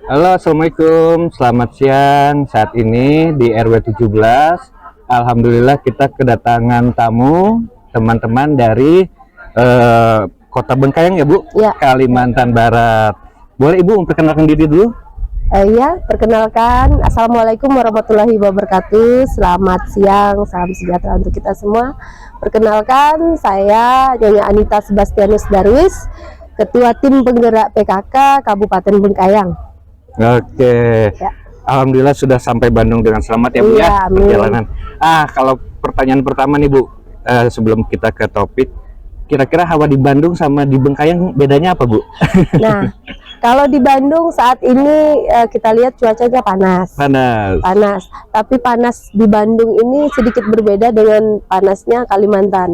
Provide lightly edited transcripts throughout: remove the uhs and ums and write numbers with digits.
Halo, Assalamualaikum. Selamat siang. Saat ini di RW 17, Alhamdulillah kita kedatangan tamu teman-teman dari Kota Bengkayang ya, Bu? Ya. Kalimantan Barat. Boleh Ibu memperkenalkan diri dulu? Ya, perkenalkan, Assalamualaikum warahmatullahi wabarakatuh. Selamat siang, salam sejahtera untuk kita semua. Perkenalkan, saya Nyonya Anita Sebastianus Darwis, Ketua Tim Penggerak PKK Kabupaten Bengkayang. Oke. Ya. Alhamdulillah sudah sampai Bandung dengan selamat ya, Bu ya, Amin. perjalanan. Kalau pertanyaan pertama nih, Bu, sebelum kita ke topik, kira-kira hawa di Bandung sama di Bengkayang bedanya apa, Bu? Nah, kalau di Bandung saat ini kita lihat cuacanya panas. Panas. Tapi panas di Bandung ini sedikit berbeda dengan panasnya Kalimantan.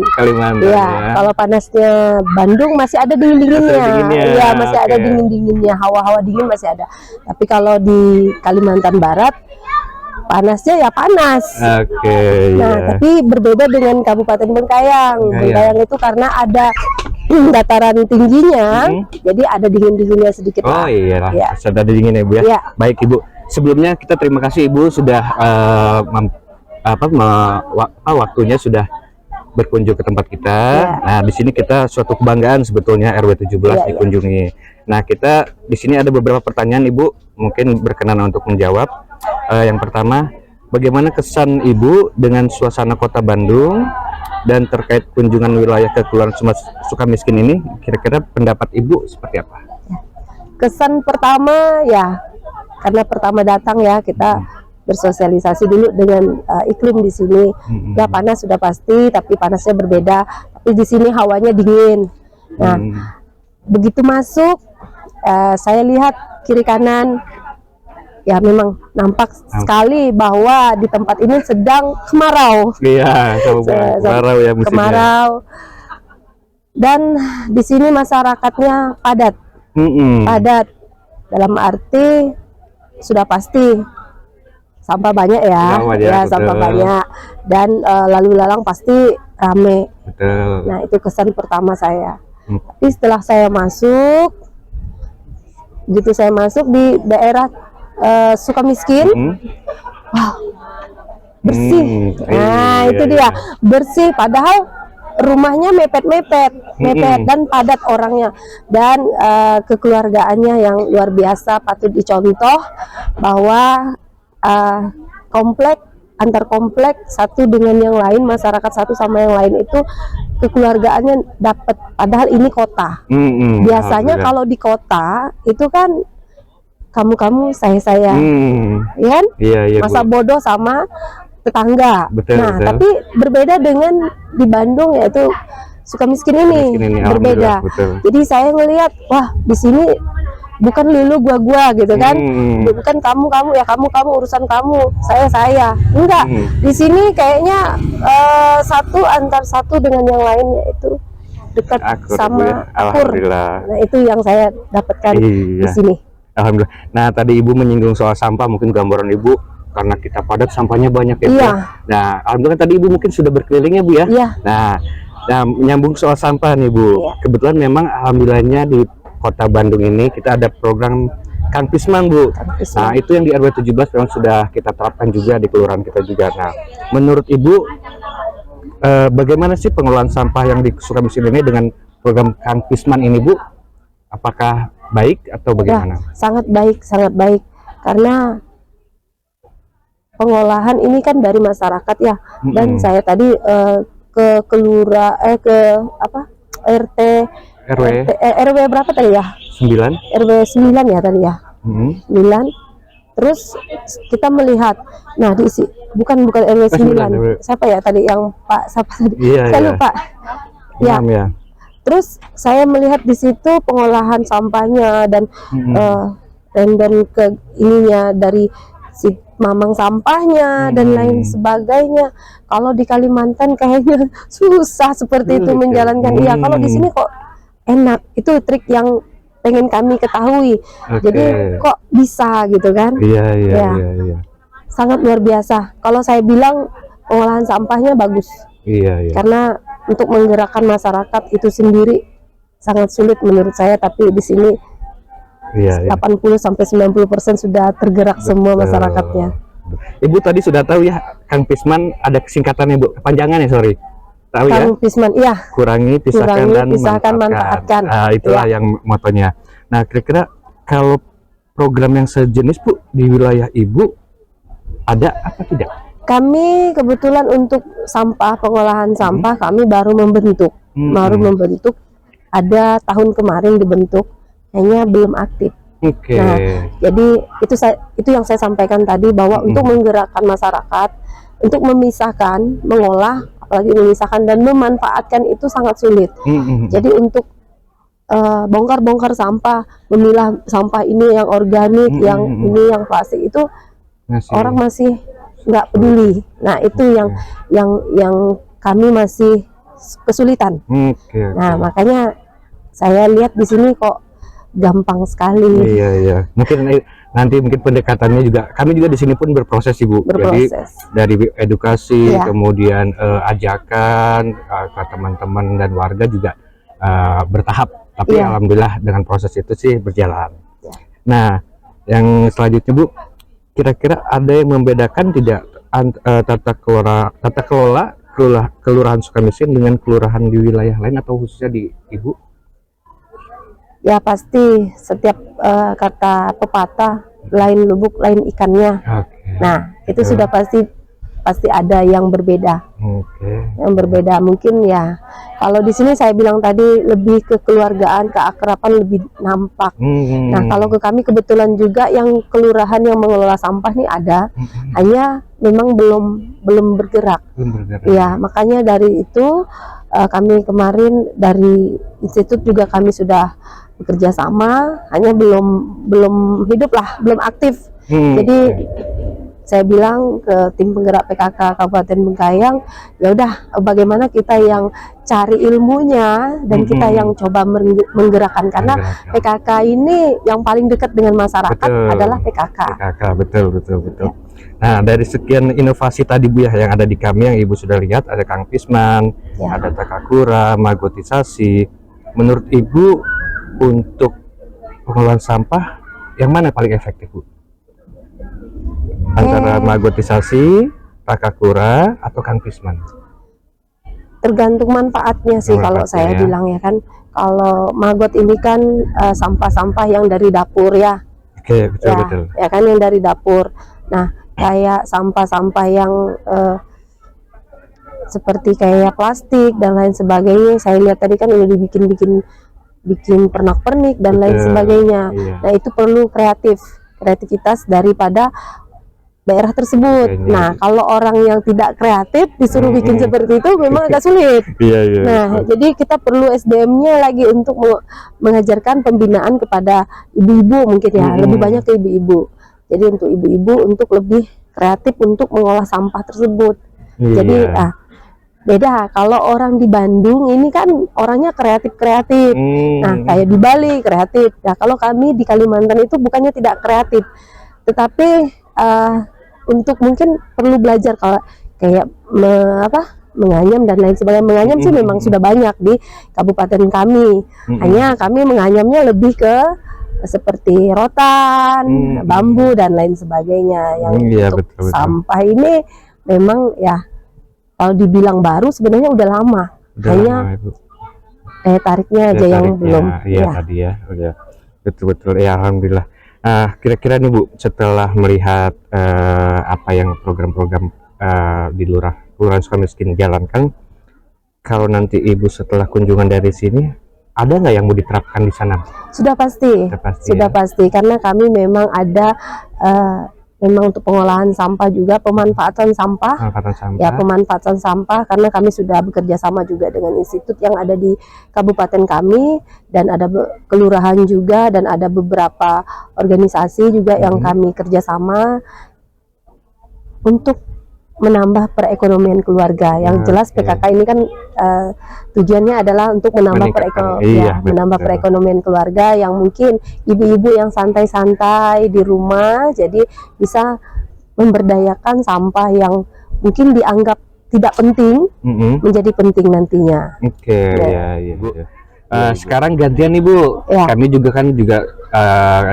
Ya. Kalau panasnya Bandung masih ada dingin-dinginnya. Iya, masih ada dingin-dinginnya. Hawa-hawa dingin masih ada. Tapi kalau di Kalimantan Barat panasnya ya panas. Tapi berbeda dengan Kabupaten Bengkayang. Bengkayang itu karena ada dataran tingginya, jadi ada dingin-dinginnya sedikit. Oh iya, ya. Sudah ada dingin ya, Bu ya? Ya. Baik Ibu, sebelumnya kita terima kasih Ibu sudah waktunya sudah berkunjung ke tempat kita. Ya. Nah, di sini kita suatu kebanggaan sebetulnya RW 17 ya, dikunjungi. Ya. Nah, kita di sini ada beberapa pertanyaan Ibu, mungkin berkenan untuk menjawab. Yang pertama, bagaimana kesan Ibu dengan suasana Kota Bandung? Dan terkait kunjungan wilayah ke Kelurahan Sukamiskin ini, kira-kira pendapat Ibu seperti apa? Kesan pertama ya, karena pertama datang ya, kita bersosialisasi dulu dengan iklim di sini. Ya panas sudah pasti, tapi panasnya berbeda. Tapi di sini hawanya dingin. Nah, begitu masuk, saya lihat kiri kanan. Ya memang nampak sekali bahwa di tempat ini sedang kemarau. Iya, kemarau ya musimnya. Kemarau. Dan di sini masyarakatnya padat. Padat dalam arti sudah pasti sampah banyak ya. Sampah banyak. Dan lalu lalang pasti rame. Betul. Nah, itu kesan pertama saya. Tapi setelah saya masuk, gitu saya masuk di daerah Sukamiskin, wow, bersih. Nah, itu dia, bersih. Padahal rumahnya mepet-mepet, dan padat orangnya, dan kekeluargaannya yang luar biasa, patut dicontoh bahwa komplek antar komplek satu dengan yang lain, masyarakat satu sama yang lain itu kekeluargaannya dapat. Padahal ini kota. Biasanya kalau di kota itu kan kamu saya, ya kan? Iya, masa bodoh sama tetangga. Betul. Tapi berbeda dengan di Bandung, yaitu Sukamiskin ini berbeda. Jadi saya ngelihat, wah di sini bukan lulu gua gitu kan, bukan kamu ya kamu urusan kamu, saya enggak. Di sini kayaknya satu antar satu dengan yang lainnya itu dekat sama akur. Nah, itu yang saya dapatkan di sini. Alhamdulillah. Nah, tadi Ibu menyinggung soal sampah, mungkin gambaran Ibu karena kita padat sampahnya banyak ya, Bu. Iya. Nah, alhamdulillah tadi Ibu mungkin sudah berkeliling ya, Bu ya. Iya. Nah, menyambung soal sampah nih, Bu. Iya. Kebetulan memang alhamdulillahnya di Kota Bandung ini kita ada program Kang Pisman, Bu. Nah, itu yang di RW 17 memang sudah kita terapkan juga di kelurahan kita juga. Nah, menurut Ibu bagaimana sih pengelolaan sampah yang di Sukamiskin ini dengan program Kang Pisman ini, Bu? Apakah baik atau bagaimana? Ya, sangat baik karena pengolahan ini kan dari masyarakat ya. Dan saya tadi ke RW berapa tadi ya? 9. RW 9 ya tadi ya. 9. Terus kita melihat, nah bukan RW 9. Siapa ya tadi yang Pak siapa tadi? Saya lupa. Ya. Terus saya melihat di situ pengolahan sampahnya dan ke ininya dari si mamang sampahnya dan lain sebagainya. Kalau di Kalimantan kayaknya susah seperti itu menjalankan. Iya, kalau di sini kok enak. Itu trik yang pengen kami ketahui. Jadi kok bisa gitu kan? Iya. Sangat luar biasa. Kalau saya bilang pengolahan sampahnya bagus. Iya. Karena untuk menggerakkan masyarakat itu sendiri sangat sulit menurut saya, tapi di sini Iya, iya. 80-90% sudah tergerak semua masyarakatnya. Ibu tadi sudah tahu ya, Kang Pisman ada singkatannya Bu, kepanjangannya sorry. Tahu ya? Kang Pisman, iya. Kurangi, pisahkan, Kurangi, dan pisahkan, manfaatkan. Itulah Iya. yang motonya. Nah, kira-kira kalau program yang sejenis Bu di wilayah Ibu ada apa tidak? Kami kebetulan untuk sampah, pengolahan sampah kami baru membentuk. Ada tahun kemarin dibentuk, hanya belum aktif. Oke. Nah, jadi itu yang saya sampaikan tadi, bahwa untuk menggerakkan masyarakat untuk memisahkan, mengolah, apalagi memisahkan dan memanfaatkan itu sangat sulit. Jadi untuk bongkar-bongkar sampah, memilah sampah ini yang organik, yang ini yang plastik, itu orang masih nggak peduli. Nah, itu yang kami masih kesulitan. Nah, makanya saya lihat di sini kok gampang sekali. Iya. Mungkin pendekatannya juga, kami juga di sini pun berproses Ibu. Jadi dari edukasi, kemudian ajakan ke teman-teman dan warga juga bertahap. Tapi alhamdulillah dengan proses itu sih berjalan. Nah, yang selanjutnya Bu, kira-kira ada yang membedakan tidak tata kelola Kelurahan Sukamiskin dengan kelurahan di wilayah lain atau khususnya di Ibu? Ya pasti, setiap kata pepatah, lain lubuk lain ikannya. Nah, itu sudah pasti ada yang berbeda. Yang berbeda mungkin ya, kalau di sini saya bilang tadi lebih ke kekeluargaan, keakraban lebih nampak. Nah, kalau ke kami kebetulan juga yang kelurahan yang mengelola sampah nih ada, hanya memang belum bergerak. Ya, makanya dari itu kami kemarin dari institut juga kami sudah bekerja sama, hanya belum hidup lah, belum aktif. Jadi saya bilang ke tim penggerak PKK Kabupaten Bengkayang, ya udah, bagaimana kita yang cari ilmunya dan kita yang coba menggerakkan, karena PKK ini yang paling dekat dengan masyarakat adalah PKK. Betul. Ya. Nah, dari sekian inovasi tadi Bu ya yang ada di kami, yang Ibu sudah lihat, ada Kang Pisman, ada Takakura, magotisasi. Menurut Ibu untuk pengelolaan sampah yang mana paling efektif Bu? Antara magotisasi, Takakura, atau Kang Pisman? Tergantung manfaatnya sih kalau saya bilang ya kan. Kalau magot ini kan sampah-sampah yang dari dapur ya. Betul. Ya kan, yang dari dapur. Nah, kayak sampah-sampah yang seperti kayak plastik dan lain sebagainya, saya lihat tadi kan udah bikin pernak-pernik dan lain sebagainya. Nah, itu perlu kreativitas daripada daerah tersebut. Nah, kalau orang yang tidak kreatif disuruh bikin seperti itu memang agak sulit. Nah, jadi kita perlu SDM-nya lagi untuk mengajarkan pembinaan kepada ibu-ibu mungkin ya, lebih banyak ke ibu-ibu. Jadi untuk ibu-ibu untuk lebih kreatif untuk mengolah sampah tersebut. Jadi beda kalau orang di Bandung ini kan orangnya kreatif. Nah, kayak di Bali kreatif. Nah, kalau kami di Kalimantan itu bukannya tidak kreatif, tetapi untuk mungkin perlu belajar kalau kayak menganyam dan lain sebagainya. Menganyam sih memang sudah banyak di kabupaten kami. Hanya kami menganyamnya lebih ke seperti rotan, bambu dan lain sebagainya. Yang untuk betul. Sampah ini memang ya kalau dibilang baru sebenarnya udah lama. Hanya tariknya aja yang belum. Tadi ya. Betul ya, alhamdulillah. Kira-kira nih Bu, setelah melihat apa yang program-program di Kelurahan Sukamiskin jalankan, kalau nanti Ibu setelah kunjungan dari sini, ada nggak yang mau diterapkan di sana? Sudah pasti, karena kami memang ada memang untuk pengolahan sampah juga, pemanfaatan sampah. Ya, pemanfaatan sampah, karena kami sudah bekerja sama juga dengan institut yang ada di kabupaten kami, dan ada kelurahan juga, dan ada beberapa organisasi juga yang kami kerjasama untuk menambah perekonomian keluarga. Yang jelas PKK ini kan tujuannya adalah untuk menambah perekonomian keluarga, yang mungkin ibu-ibu yang santai-santai di rumah jadi bisa memberdayakan sampah yang mungkin dianggap tidak penting menjadi penting nantinya. Sekarang gantian nih Bu, Ya. kami juga kan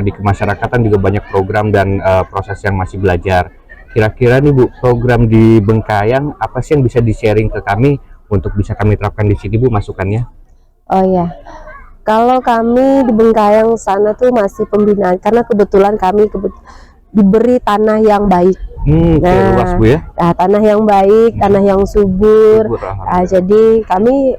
di kemasyarakatan juga banyak program dan proses yang masih belajar. Kira-kira nih Bu, program di Bengkayang apa sih yang bisa di-sharing ke kami untuk bisa kami terapkan di sini Bu masukannya? Oh ya, kalau kami di Bengkayang sana tuh masih pembinaan karena kebetulan kami diberi tanah yang baik. Oke, luas Bu ya. Nah, tanah yang baik, tanah yang subur. Subur, alhamdulillah. Jadi kami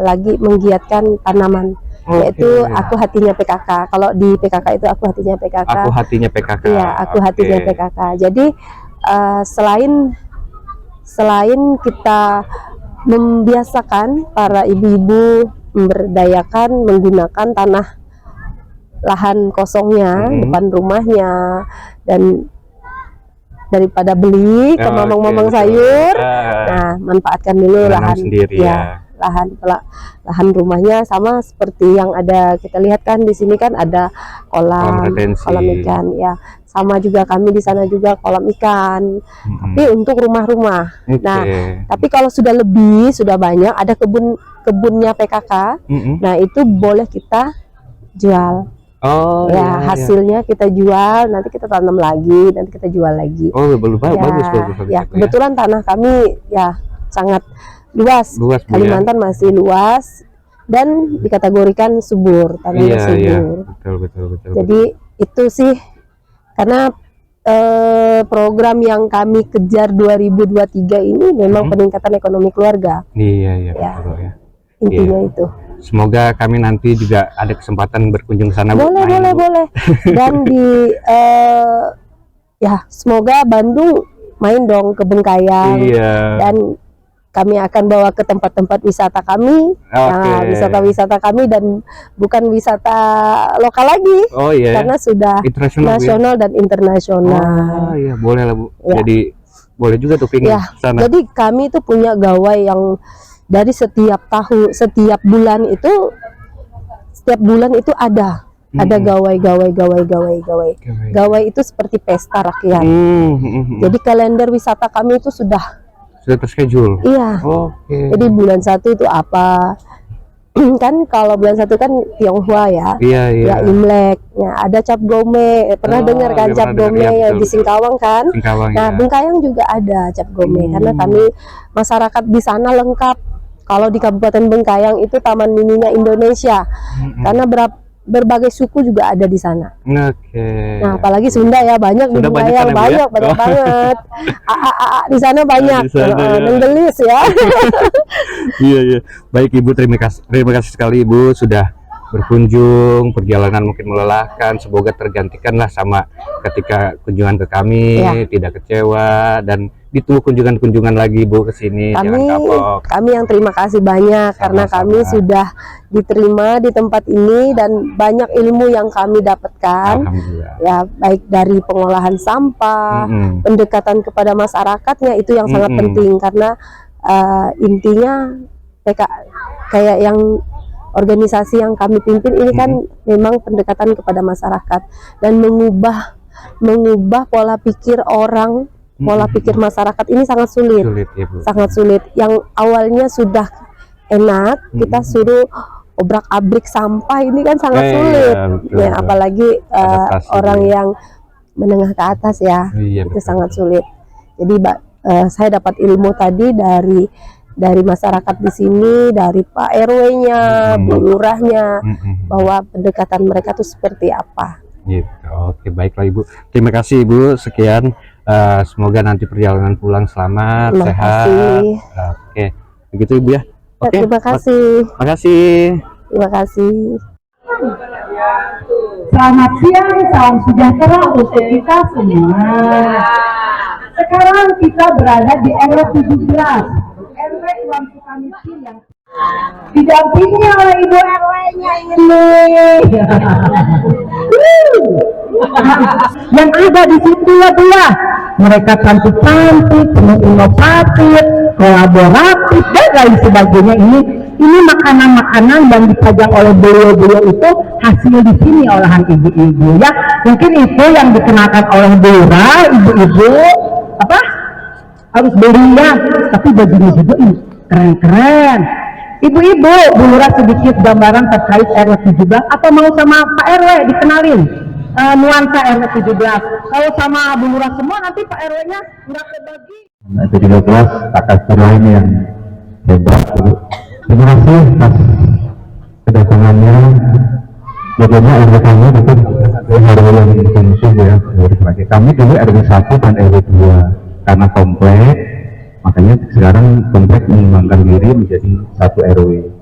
lagi menggiatkan tanaman, yaitu aku hatinya PKK. Kalau di PKK itu aku hatinya PKK. Aku hatinya PKK. Iya, aku hatinya PKK. Jadi selain kita membiasakan para ibu-ibu memberdayakan menggunakan tanah lahan kosongnya depan rumahnya, dan daripada beli ke mamang-mamang sayur, nah manfaatkan dulu lahan sendiri ya. lahan rumahnya. Sama seperti yang ada kita lihat kan di sini kan ada kolam ikan ya, sama juga kami di sana juga kolam ikan, tapi untuk rumah-rumah. Nah, tapi kalau sudah banyak ada kebunnya PKK, nah itu boleh kita jual. Oh ya, hasilnya kita jual, nanti kita tanam lagi, nanti kita jual lagi. Oh, bagus. Ya, kebetulan tanah kami ya sangat luas. Kalimantan masih luas dan dikategorikan subur, tanahnya subur. Betul. Jadi itu sih karena program yang kami kejar 2023 ini memang peningkatan ekonomi keluarga. Iya. Betul, ya. Intinya itu. Semoga kami nanti juga ada kesempatan berkunjung sana. Boleh. Dan semoga Bandung main dong ke Bengkayang. Iya. Dan kami akan bawa ke tempat-tempat wisata kami. Nah, wisata-wisata kami dan bukan wisata lokal lagi. Oh iya. Karena sudah nasional dan internasional. Oh iya, boleh lah Bu. Ya. Jadi boleh juga tuh pingin sana. Jadi kami itu punya gawai yang dari setiap bulan itu ada gawai. Gawai itu seperti pesta rakyat. Jadi kalender wisata kami itu sudah terschedule. Iya. Jadi bulan 1 itu apa? Kan kalau bulan 1 kan Tionghoa ya. Iya. Ya Imlek. Ya, ada Cap Gome. Pernah dengar kan Cap Gome ya, di Singkawang kan? Nah, Bengkayang juga ada Cap Gome karena kami masyarakat di sana lengkap. Kalau di Kabupaten Bengkayang itu Taman Mininya Indonesia, karena berbagai suku juga ada di sana. Nah, apalagi Sunda ya, banyak di Bengkayang, banyak banget. Di sana banyak, Nenggelis ya. Iya. Baik Ibu, terima kasih sekali Ibu sudah berkunjung. Perjalanan mungkin melelahkan, semoga tergantikanlah sama ketika kunjungan ke kami, tidak kecewa, dan ditunggu kunjungan lagi Bu ke sini. Kami yang terima kasih banyak karena kami sudah diterima di tempat ini dan banyak ilmu yang kami dapatkan. Ya, baik dari pengolahan sampah, pendekatan kepada masyarakatnya itu yang sangat penting karena intinya kayak yang organisasi yang kami pimpin ini kan memang pendekatan kepada masyarakat dan mengubah pola pikir orang. Pola pikir masyarakat ini sangat sulit, sangat sulit. Yang awalnya sudah enak, kita suruh obrak-abrik sampah ini kan sangat sulit. Ya, apalagi orang yang menengah ke atas ya, itu sangat sulit. Jadi saya dapat ilmu tadi dari masyarakat di sini, dari Pak RW-nya, Bu Lurahnya, bahwa pendekatan mereka tuh seperti apa. Gitu. Oke, baiklah Ibu. Terima kasih Ibu. Sekian. Semoga nanti perjalanan pulang selamat, sehat. Oke, begitu Ibu ya. Oke. Terima kasih. Terima kasih. Selamat siang, salam sejahtera untuk kita semua. Sekarang kita berada di RW 17, RW Tuan Sukamiskin yang didampingi oleh Ibu RW-nya ini. Yang ada di situ ya, mereka cantik-cantik, penuh inovatif, kolaboratif dan lain sebagainya. Ini makanan-makanan yang dipajang oleh beliau-beliau itu hasil di sini olahan ibu-ibu ya. Mungkin itu yang dikenalkan oleh Dora, ibu-ibu harus beli ya, tapi bajunya juga ini keren-keren. Ibu-ibu, Bu Lurah sedikit gambaran terkait RW 17 atau mau sama Pak RW dikenalin nuansa RW 17. Kalau sama Bu Lurah semua nanti Pak RW-nya nggak kebagi. RW 17 kakak lain yang hebat, Bu. Terima kasih atas kedatangannya. Bagaimana RW kami itu RW yang inklusif ya. Kami dulu RW 1 dan RW 2 karena komplek, makanya sekarang komplek mengembangkan diri menjadi satu RW.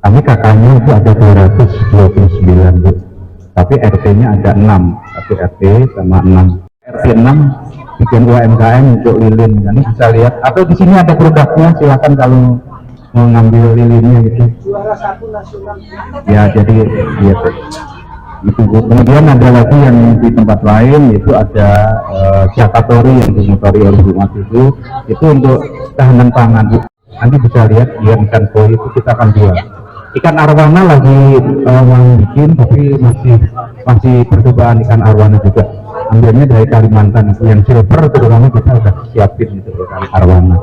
Kami kakaknya itu ada 229, Bu. Tapi RT-nya ada 6, satu RT sama 6. RT 6 bikin UMKM untuk lilin. Nanti bisa lihat. Atau di sini ada produknya, silakan kalau mau ngambil lilinnya gitu. Juara 1 nasional. Ya, jadi gitu. Itu, Bu. Kemudian ada lagi yang di tempat lain, yaitu ada Jakatori yang dimotori oleh Bu Mat itu untuk tahanan pangan, Bu. Nanti bisa lihat dia ikan koi itu kita akan jual. Ikan arwana lagi bikin, tapi masih percobaan ikan arwana juga. Ambilnya dari Kalimantan itu yang silver, terutama kita udah siapin itu ikan arwana.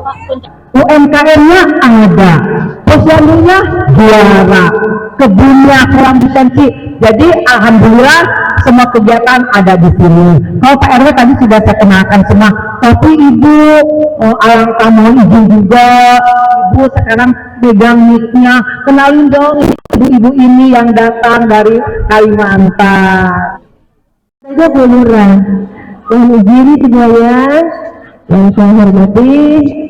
UMKM-nya ada, posyandunya juara, kebunnya kompetensi. Jadi alhamdulillah semua kegiatan ada di sini. Kalau Pak RW tadi sudah saya kenalkan semua, tapi Ibu alangkah mohon izin juga, Ibu sekarang pegang mic-nya, kenalin dong ibu-ibu ini yang datang dari Kalimantan. Saya Bu Lurah, mohon izin semuanya yang saya hormati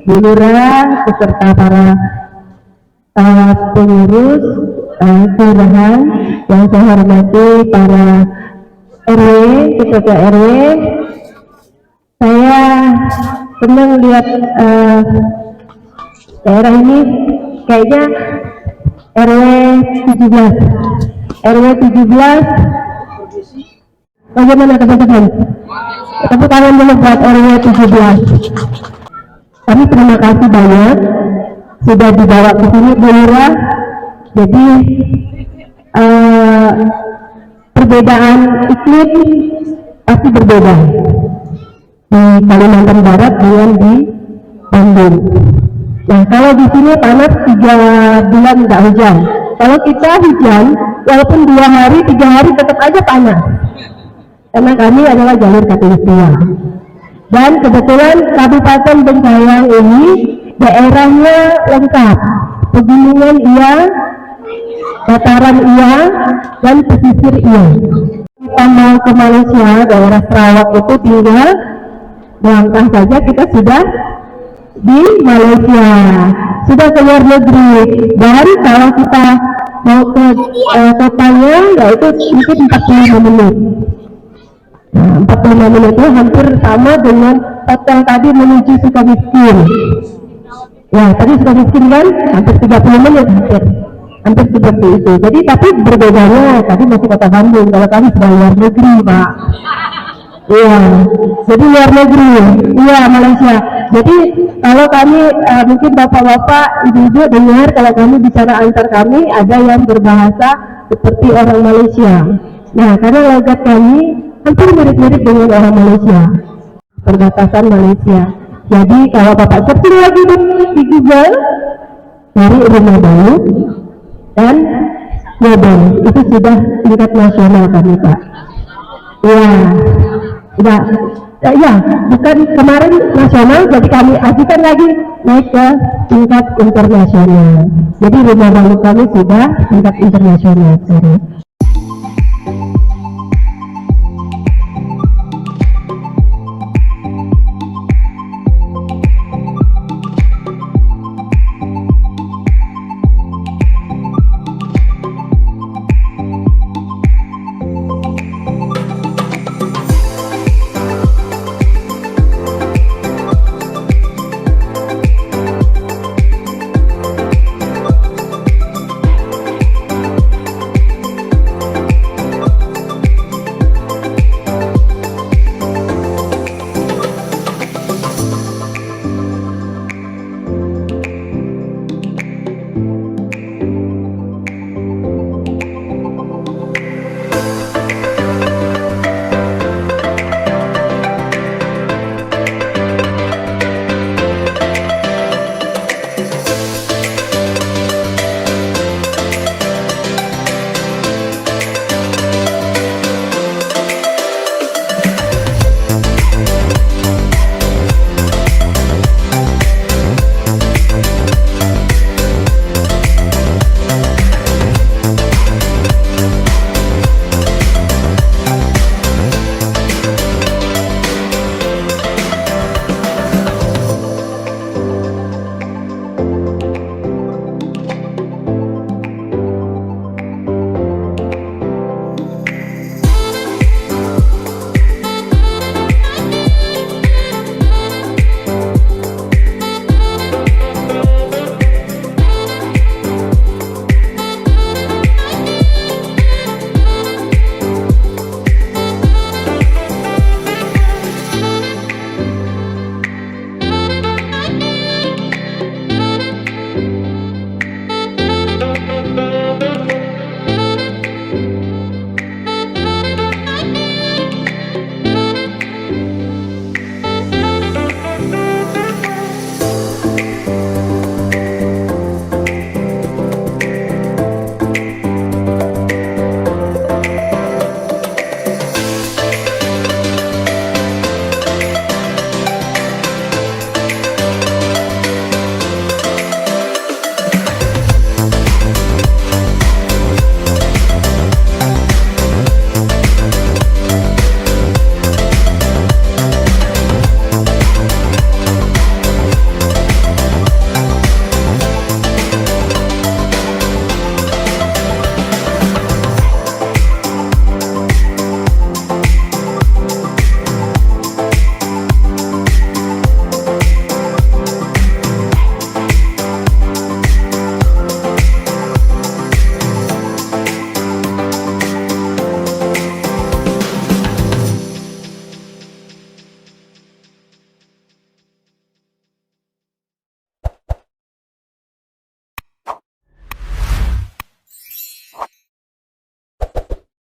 Bu Lurah beserta para pengurus kelurahan, yang saya hormati para RW, ketua RW. Saya senang lihat daerah ini kayaknya RW 17. RW 17 bagaimana teman-teman? Tepuk tangan dulu buat RW 17. Kami terima kasih banyak sudah dibawa ke sini Bu Lurah. Jadi perbedaan iklim pasti berbeda di Kalimantan Barat dengan di Bandung. Nah, kalau di sini panas 3 bulan nggak hujan. Kalau kita hujan, walaupun 2 hari, 3 hari tetap aja panas. Karena kami adalah jalur Katulistiwa. Dan kebetulan Kabupaten Bengkayang ini daerahnya lengkap. Pegunungan iya, dataran iya, dan pesisir iya. Kita mau ke Malaysia, daerah Sarawak itu tinggal melangkah saja kita sudah di Malaysia, sudah ke luar negeri. Dan kalau kita mau ke kotanya, yaitu mungkin 45 menit. Nah, 45 menit itu hampir sama dengan hotel tadi menuju Sukamiskin. Ya, tadi Sukamiskin kan hampir 30 menit, hampir seperti itu. Jadi tapi berbedanya tadi masih kota Bandung, kalau kami sudah luar negeri, Pak. Iya, jadi luar negeri, iya Malaysia. Jadi kalau kami mungkin bapak-bapak, ibu-ibu dengar kalau kami bicara antar kami ada yang berbahasa seperti orang Malaysia. Nah, karena logat kami hampir mirip-mirip dengan orang Malaysia, perbatasan Malaysia. Jadi kalau bapak searching lagi di Google, cari Rumah Bayu dan Ngobon, itu sudah tingkat nasional kami, Pak. Ya, sudah, ya, bukan kemarin nasional, jadi kami ajukan lagi naik ke tingkat internasional. Jadi Rumah Bayu kami sudah tingkat internasional sekarang.